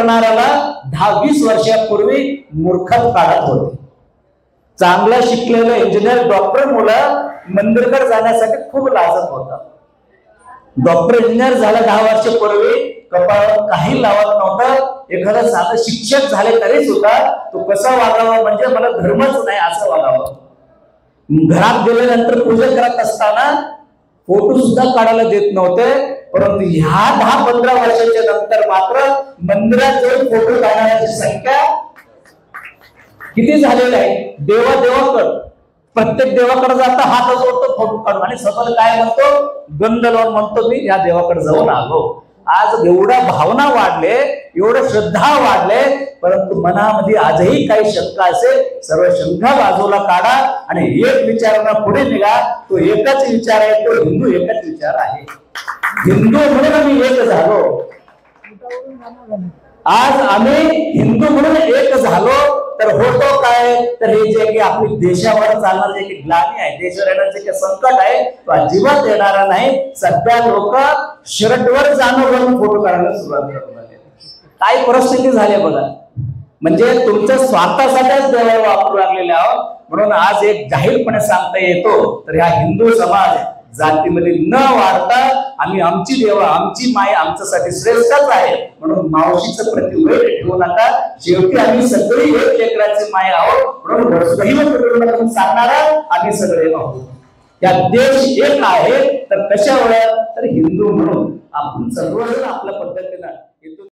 करणाऱ्याला 10-20 वर्षापूर्वी मूर्खात काढत होते. चांगलं शिकलेलं इंजिनियर डॉक्टर मुलं मंदिरकडे जाण्यासाठी खूप लाजत होता. डॉक्टर इंजिनियर झाला 10 वर्षापूर्वी कपाळावर काही लावत नव्हतं. एखादा साधं शिक्षक झाले तरी सुद्धा तो कसा वागावा म्हणजे मला धर्मच नाही असं वागावं. घरात गेल्यानंतर पूजा करत असताना फोटो सुद्धा काढायला देत नव्हते. परंतु ह्या 10-15 वर्षाच्या नंतर मात्र मंदिरात जाऊन फोटो काढण्याची संख्या किती झालेली आहे. देवाकडे प्रत्येक देवाकडे जाता हात जोडतो फोटो काढून आणि स्वतःला काय म्हणतो, गंध लावून म्हणतो मी या देवाकडे जाऊन आलो. आज एवढ्या भावना वाढले, एवढे श्रद्धा वाढले, परंतु मनामध्ये आजही काही शंका असेल, सर्व शंका बाजूला काढा आणि एक विचारांना पुढे निघा. तो एकच विचार आहे, तो हिंदू एकच विचार आहे. हिंदू म्हणून आम्ही एक झालो. आज आम्ही हिंदू म्हणून एक झालो तर होतो काय, तर हे जे की आपली देशावर चालणार जे की ग्लानी आहे, देशावर येणार जे की संकट आहे तो अजिबात येणारा नाही. सध्या लोक शर्टवर जाणं बनून फोटो काढायला सुरुवात करतात. काय परिस्थिती झाली बघा. म्हणजे तुमच्या स्वार्थासाठीच देवाला वापरू लागलेले आहोत. म्हणून आज एक जाहीरपणे सांगता येतो तर ह्या हिंदू समाज जातीमध्ये न वाढता आम्ही आमची देवा, आमची माय आमच्यासाठी श्रेष्ठच आहे. म्हणून मावशीचं प्रतिवेद ठेवू नका. शेवटी आम्ही सगळी एक लेकराची माय आहोत. म्हणून वसुधैव कुटुंबकम सांगणारा आम्ही सगळे आहोत. या देश एक आहे तर कशामुळे, तर हिंदू म्हणून आपण सर्वजण आपल्या पद्धतीनं